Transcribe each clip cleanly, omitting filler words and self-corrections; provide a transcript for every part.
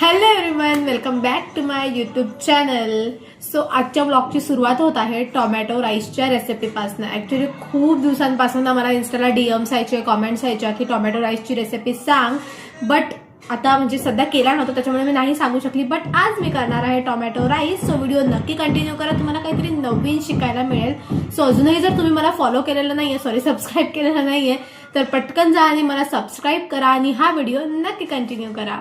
Hello everyone, welcome back to my YouTube channel. So आजच्या ब्लॉगची सुरुवात होत आहे टोमॅटो राईसच्या रेसिपीपासून. ऍक्च्युली खूप दिवसांपासून मला इन्स्टाला डीएम्स यायचे, कॉमेंट्स यायच्या की टोमॅटो राईसची रेसिपी सांग. बट आता म्हणजे सध्या केला नव्हता त्याच्यामुळे मी नाही सांगू शकली. बट आज मी करणार आहे टोमॅटो राईस. सो व्हिडिओ नक्की कंटिन्यू करा, तुम्हाला काहीतरी नवीन शिकायला मिळेल. सो अजूनही जर तुम्ही मला फॉलो केलेलं नाहीये, सबस्क्राईब केलेलं नाहीये, तर पटकन जा आणि मला सबस्क्राईब करा आणि हा व्हिडिओ नक्की कंटिन्यू करा.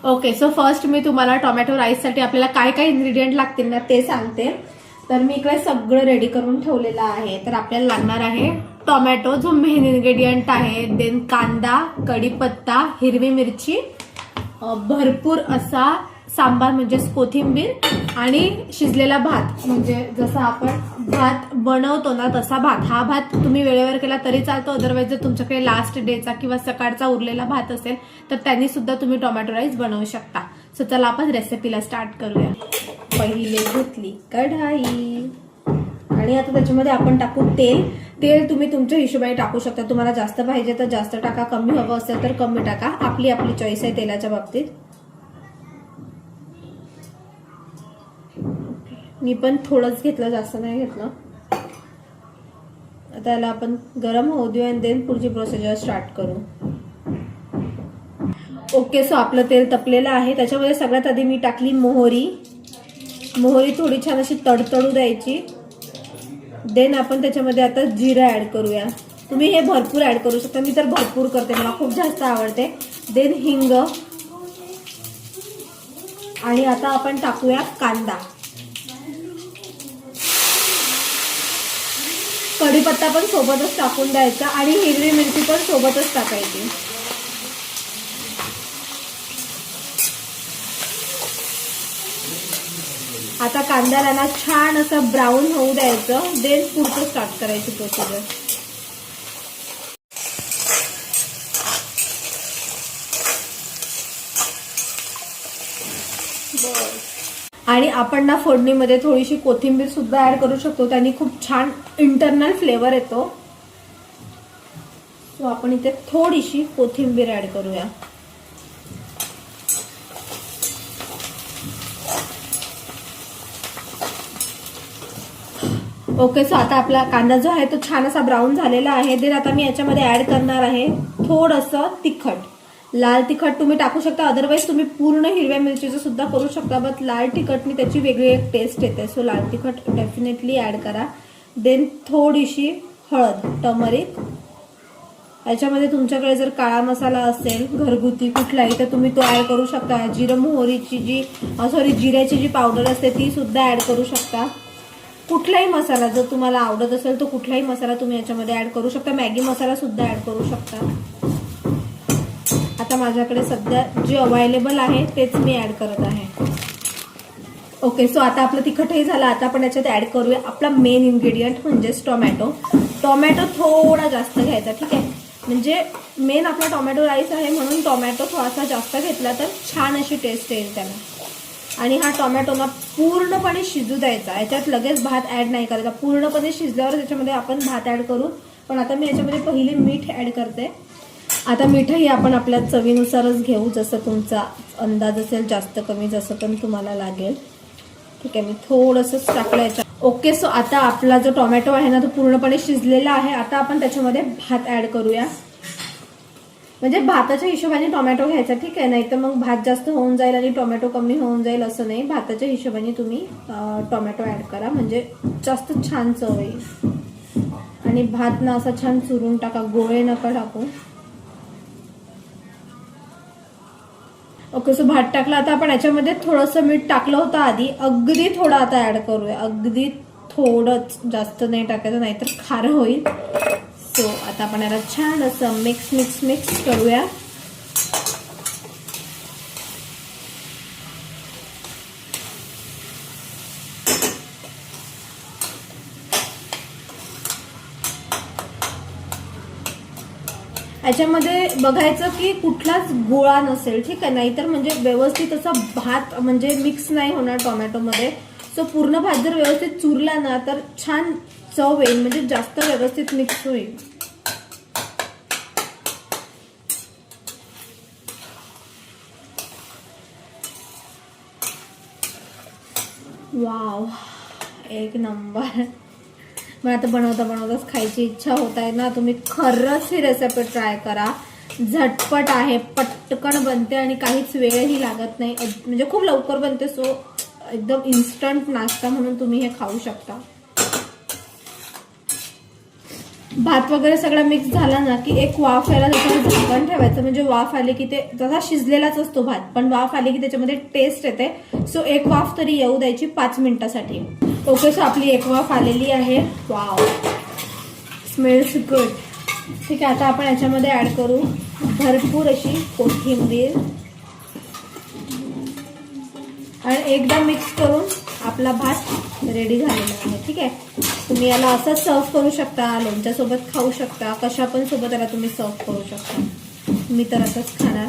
ओके, सो फर्स्ट मी तुम्हाला टोमॅटो राईससाठी आपल्याला काय काय इन्ग्रेडियंट लागतील ना ते सांगते. तर मी इकडे सगळं रेडी करून ठेवलेलं आहे. तर आपल्याला लागणार आहे टोमॅटो, जो मेन इन्ग्रेडियंट आहे. देन कांदा, कढीपत्ता, हिरवी मिरची, भरपूर असा सांबार म्हणजेच कोथिंबीर आणि शिजलेला भात. म्हणजे जसा आपण भात बनवतो ना तसा भात. हा भात तुम्ही वेळेवर केला तरी चालतो. अदरवाईज जर तुमच्याकडे लास्ट डेचा किंवा सकाळचा उरलेला भात असेल तर त्यांनी सुद्धा तुम्ही टोमॅटो राईस बनवू शकता. सो चला आपण रेसिपीला स्टार्ट करूया. पहिले घेतली कढाई आणि आता त्याच्यामध्ये आपण टाकू तेल. तेल तुम्ही तुमच्या हिशोबाने टाकू शकता. तुम्हाला जास्त पाहिजे तर जास्त टाका, कमी हवं असेल तर कमी टाका. आपली चॉईस आहे तेलाच्या बाबतीत. मी पण थोडंच घेतलं, जास्त नाही घेतलं. आता याला आपण गरम होऊ देऊ आणि देन पुढची प्रोसिजर स्टार्ट करू. ओके, सो आपलं तेल तपलेलं आहे. त्याच्यामध्ये सगळ्यात आधी मी टाकली मोहरी. मोहरी थोडी छान अशी तडतडू द्यायची. देन आपण त्याच्यामध्ये आता जिरा ऍड करूया. तुम्ही हे भरपूर ऍड करू शकता, मी तर भरपूर करते, मला खूप जास्त आवडते. देन हिंग आणि आता आपण टाकूया कांदा. कढीपत्ता पण सोबतच टाकून द्यायचा आणि हिरवी मिरची पण सोबतच टाकायची. आता कांद्याला ना छान असं ब्राऊन होऊ द्यायचं. देन पुढचं स्टार्ट करायची प्रोसिजर. आणि आपण ना फोडणीमध्ये थोडीशी कोथिंबीर सुद्धा ऍड करू शकतो, त्याने खूप छान इंटरनल फ्लेवर येतो. सो आपण इथे थोडीशी कोथिंबीर ऍड करूया. ओके, सो आता आपला कांदा जो आहे तो छान असा ब्राऊन झालेला आहे. देन आता मी याच्यामध्ये ऍड करणार आहे थोडंसं तिखट. लाल तिखट तुम्ही टाकू शकता, अदरवाईज तुम्ही पूर्ण हिरव्या मिरचीचं सुद्धा करू शकता. बट लाल तिखटनी त्याची वेगळी एक टेस्ट येते. सो लाल तिखट डेफिनेटली ऍड करा. देन थोडीशी हळद, टर्मरिक. याच्यामध्ये तुमच्याकडे जर काळा मसाला असेल घरगुती कुठलाही तर तुम्ही तो ऍड करू शकता. जिऱ्याची जी पावडर असते ती सुद्धा ऍड करू शकता. कुठलाही मसाला जर तुम्हाला आवडत असेल तो कुठलाही मसाला तुम्ही याच्यामध्ये ऍड करू शकता. मॅगी मसाला सुद्धा ऍड करू शकता. आता माझ्याकडे सध्या जे अवेलेबल आहे तेच मी ऍड करत आहे. ओके, सो आता आपलं तिखटही झालं. आता आपण याच्यात ऍड करूया आपला मेन इन्ग्रेडियंट म्हणजेच टोमॅटो. टोमॅटो थोडा जास्त घ्यायचा, ठीक आहे. म्हणजे मेन आपला टोमॅटो राईस आहे म्हणून टोमॅटो थोडासा जास्त घेतला तर छान अशी टेस्ट येईल त्याला. आणि हा टोमॅटो ना पूर्णपणे शिजू द्यायचा. याच्यात लगेच भात ऍड नाही करायचा. पूर्णपणे शिजल्यावर त्याच्यामध्ये आपण भात ऍड करू. पण आता मी याच्यामध्ये पहिले मीठ ऍड करते. आता मीठही आपण आपल्या चवीनुसारच घेऊ, जसं तुमचा अंदाज असेल, जास्त कमी जसं पण तुम्हाला लागेल. ठीक आहे, मी थोडंसंच टाकलं याच्यात. ओके, सो आता आपला जो टोमॅटो आहे ना तो पूर्णपणे शिजलेला आहे. आता आपण त्याच्यामध्ये भात ऍड करूया. म्हणजे भाताच्या हिशोबाने टोमॅटो घ्यायचा, ठीक आहे. नाही तर मग भात जास्त होऊन जाईल आणि टोमॅटो कमी होऊन जाईल, असं नाही. भाताच्या हिशोबाने तुम्ही टोमॅटो ऍड करा, म्हणजे जास्त छान चव येईल. आणि भात ना असा छान चुरून टाका, गोळे नका टाकू. ओके, सो भात टाकला. आता आपण याच्यामध्ये थोडंसं मीठ टाकलं होतं आधी, अगदी थोडं आता ऍड करूया. अगदी थोडंच, जास्त नाही टाकायचं नाहीतर खारं होईल. सो आता आपण याला छान असं मिक्स करूया. याच्यामध्ये बघायचं की कुठलाच गोळा नसेल, ठीक आहे. नाहीतर म्हणजे व्यवस्थित असा भात म्हणजे मिक्स नाही होणार टोमॅटोमध्ये. सो पूर्ण भात जर व्यवस्थित चुरला ना तर छान चव येईल, म्हणजे जास्त व्यवस्थित मिक्स होईल. वाव, एक नंबर. मला आता बनवता बनवताच खायची इच्छा होत आहे ना. तुम्ही खरंच ही रेसिपी ट्राय करा. झटपट आहे, पटकन बनते आणि काहीच वेळही लागत नाही. म्हणजे खूप लवकर बनते. सो एकदम इन्स्टंट नाश्ता म्हणून तुम्ही हे खाऊ शकता. भात वगैरे सगळं मिक्स झाला ना की एक वाफ यायला त्याच्यावर झाकण ठेवायचं. म्हणजे वाफ आली की ते जसा शिजलेलाच असतो भात, पण वाफ आली की त्याच्यामध्ये टेस्ट येते. सो एक वाफ तरी येऊ द्यायची 5 मिनिटासाठी. ओके, सो आपली एक वाफ आलेली आहे. Wow, smells good. ठीक आहे, आता आपण याच्यामध्ये ऍड करू भरपूर अशी कोथिंबीर आणि एकदा मिक्स करून आपला भात रेडी झालेला आहे. ठीक आहे, तुम्ही याला असंच सर्व करू शकता, लोणच्या सोबत खाऊ शकता, कशा पण सोबत याला तुम्ही सर्व करू शकता. मी तर असंच खाणार.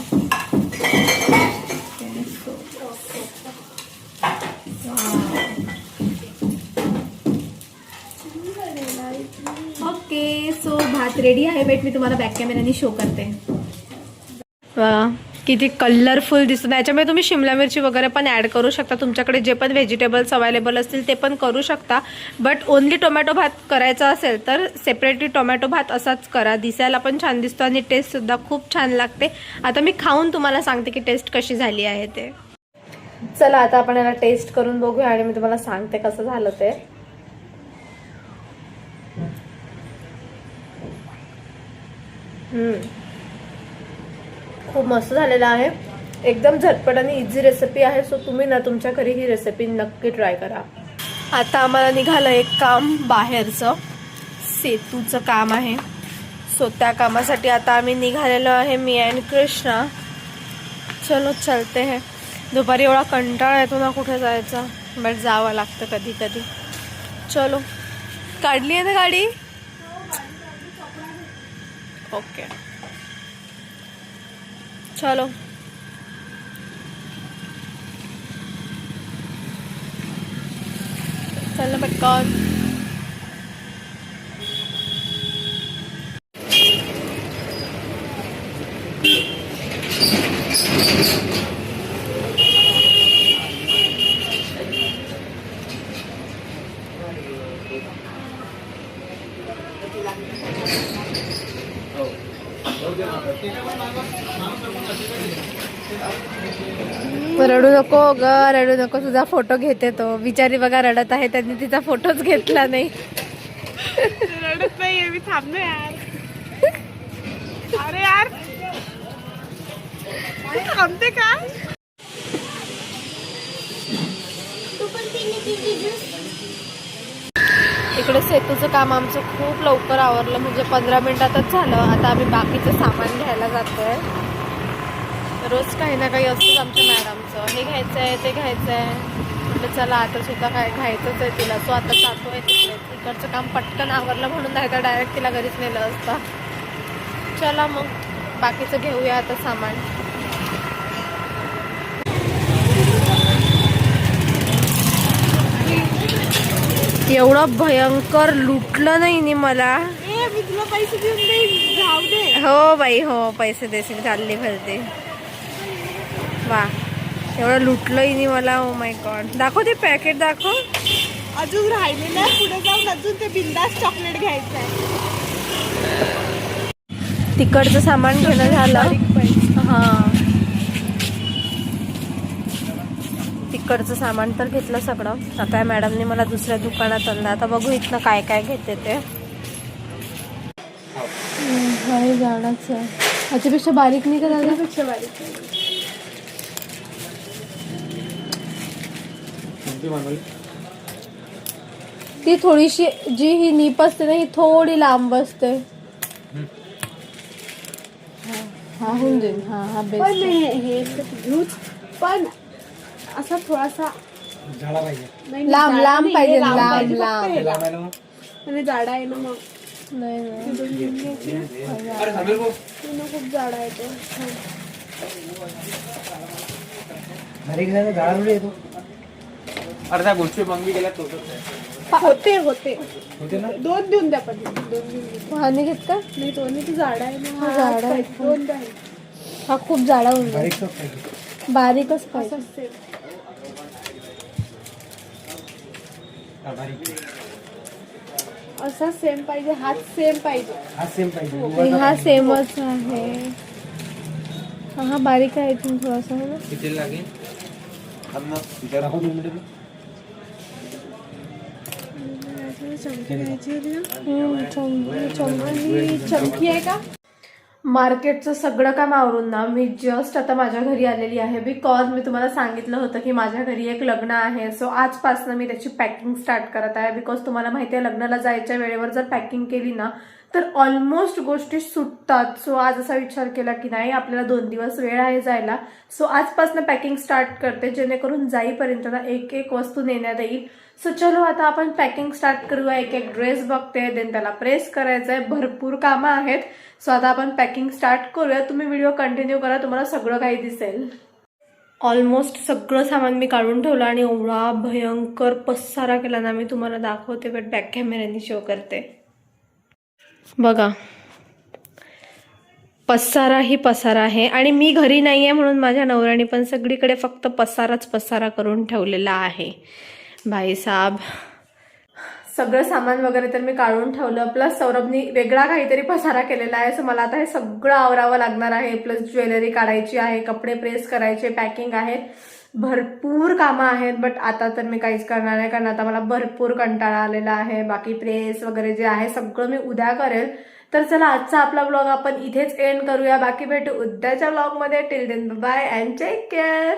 ओके, सो भात रेडी आहे. वेट, मी तुम्हाला बॅक कॅमेराने शो करते. किती कलरफुल दिसतं. याच्यामध्ये तुम्ही शिमला मिरची वगैरे पण ॲड करू शकता. तुमच्याकडे जे पण व्हेजिटेबल्स अवेलेबल असतील ते पण करू शकता. बट ओनली टोमॅटो भात करायचा असेल तर सेपरेटली टोमॅटो भात असाच करा. दिसायला पण छान दिसतो आणि टेस्टसुद्धा खूप छान लागते. आता मी खाऊन तुम्हाला सांगते की टेस्ट कशी झाली आहे ते. चला, आता आपण याला टेस्ट करून बघूया आणि मी तुम्हाला सांगते कसं झालं ते. खूप मस्त झालेला आहे. एकदम झटपट आणि इझी रेसिपी आहे. सो तुम्ही ना तुमच्या घरी ही रेसिपी नक्की ट्राय करा. आता आम्हाला निघालं एक काम बाहेरचं, सेतूचं काम आहे. सो त्या कामासाठी आता आम्ही निघालेलो आहे, मी आणि कृष्णा. चलो चलते हैं. दुपारी एवढा कंटाळा येतो ना कुठे जायचा, बट जावं लागतं कधी कधी. चलो, काढली आहे ना गाडी? ओके, चलो. चल पटकन. रडू नको ग, रडू नको. तुझा फोटो घेते तो. बिचारी बघा रडत आहे, त्यांनी तिचा फोटोच घेतला नाही. रडत नाहीये मी, थांबलो यार. अरे यार, थांबते का? इकडे सेतूचं काम आमचं खूप लवकर आवरलं. म्हणजे 15 मिनिटातच झालं. आता आम्ही बाकीचं सामान घ्यायला जातोय. रोज काही ना काही असतंच आमच्या मॅडमचं. हे घ्यायचं आहे, ते घ्यायचं आहे. म्हटलं चला आता सुद्धा काय घ्यायचंच आहे तिला. सो आता जातोय तिकडे. तिकडचं काम पटकन आवरलं म्हणून नाही तर डायरेक्ट तिला घरीच नेलं असतं. चला मग बाकीचं घेऊया आता सामान. एवढं भयंकर लुटलं नाही नी मला. मी तुला पैसे देऊन देईन, जाऊ दे. हो बाई, हो, पैसे देशील, चालली भरते. वा, एवढं लुटलंही नाही मला. Oh my God. दाखव ते पॅकेट, दाखव. अजून राहिलेलं आहे, पुढे जाऊन अजून ते बिंदास चॉकलेट घ्यायचं आहे. तिकडचं सामान घेणं झालं. हां, तिकडचं सामान तर घेतलं सगळं. आता या मॅडमने मला दुसऱ्या दुकानात आणलं. आता बघू इथनं काय काय घेते ते. हे जाण्याचं आहे. ह्याच्यापेक्षा बारीक नाही का दादा? पेक्षा बारीक. ती थोडीशी जी ही नीप असते ना, ही थोडी लांब असते. हा होऊन जाईल. हा हा बेस्ट. पण हे घेऊच, पण असा थोडासा लांब लांब पाहिजे. लांब लांब आणि जाडा आहे ना मग. नाही नाही, खूप जाडा आहे तो. अर्धा गोष्टी मग मी गेला तो होते होते ना. दोन देऊन द्या. पण दोन देऊन द्या. हा नाही घेत का? नाही, तो नाही, तो जाडा आहे ना. हा जाडा आहे. दोन द्या. हा खूप जाडा होऊन जाईल. बारीकच पाहिजे. असं असा सेम पाहिजे, हात सेम पाहिजे. हा सेम पाहिजे. हा सेमच आहे. हा बारीक आहे थोडासा ना. किती लागेल? 50 जरा हो 2 मिनिट. चमकी आहे का? मार्केटचं सगळं काम आवरून ना मी जस्ट आता माझ्या घरी आलेली आहे. बिकॉज मी तुम्हाला सांगितलं होतं की माझ्या घरी एक लग्न आहे. सो आजपासून मी त्याची पॅकिंग स्टार्ट करत आहे. बिकॉज तुम्हाला माहिती आहे लग्नाला जायच्या वेळेवर जर पॅकिंग केली ना तर ऑलमोस्ट गोष्टी सुटतात. सो आज असा विचार केला की नाही आपल्याला 2 दिवस वेळ आहे जायला. सो आजपासून पॅकिंग स्टार्ट करते जेणेकरून जाईपर्यंत ना एक एक वस्तू नेण्यात येईल. सो चलो आता आपण पॅकिंग स्टार्ट करूया. एक एक ड्रेस बघते, देन त्याला प्रेस करायचंय, भरपूर कामं आहेत. सो आता आपण पॅकिंग स्टार्ट करूया. तुम्ही व्हिडिओ कंटिन्यू करा, तुम्हाला सगळं काही दिसेल. ऑलमोस्ट सगळं सामान मी काढून ठेवलं आणि एवढा भयंकर पसारा केला ना मी तुम्हाला दाखवते, बट बॅक कॅमेऱ्याने शो करते. बघा पसारा ही पसारा आहे आणि मी घरी नाही आहे म्हणून माझ्या नवऱ्याने पण सगळीकडे फक्त पसारा करून ठेवलेला आहे. भाई साहब सगळं सामान वगैरे तर मी काढून ठेवलं. प्लस सौरभनी वेगळा काहीतरी पसारा केलेला आहे. सो मला आता हे सगळं आवरावं लागणार आहे. प्लस ज्वेलरी काढायची आहे, कपडे प्रेस करायचे, पॅकिंग आहे, भरपूर कामं आहेत. बट आता तर मी काहीच करणार नाही कारण आता मला भरपूर कंटाळा आलेला आहे. बाकी प्रेस वगैरे जे आहे सगळं मी उद्या करेल. तर चला आजचा आपला ब्लॉग आपण इथेच एंड करूया. बाकी भेटू उद्याच्या ब्लॉगमध्ये. Till then bye and take care.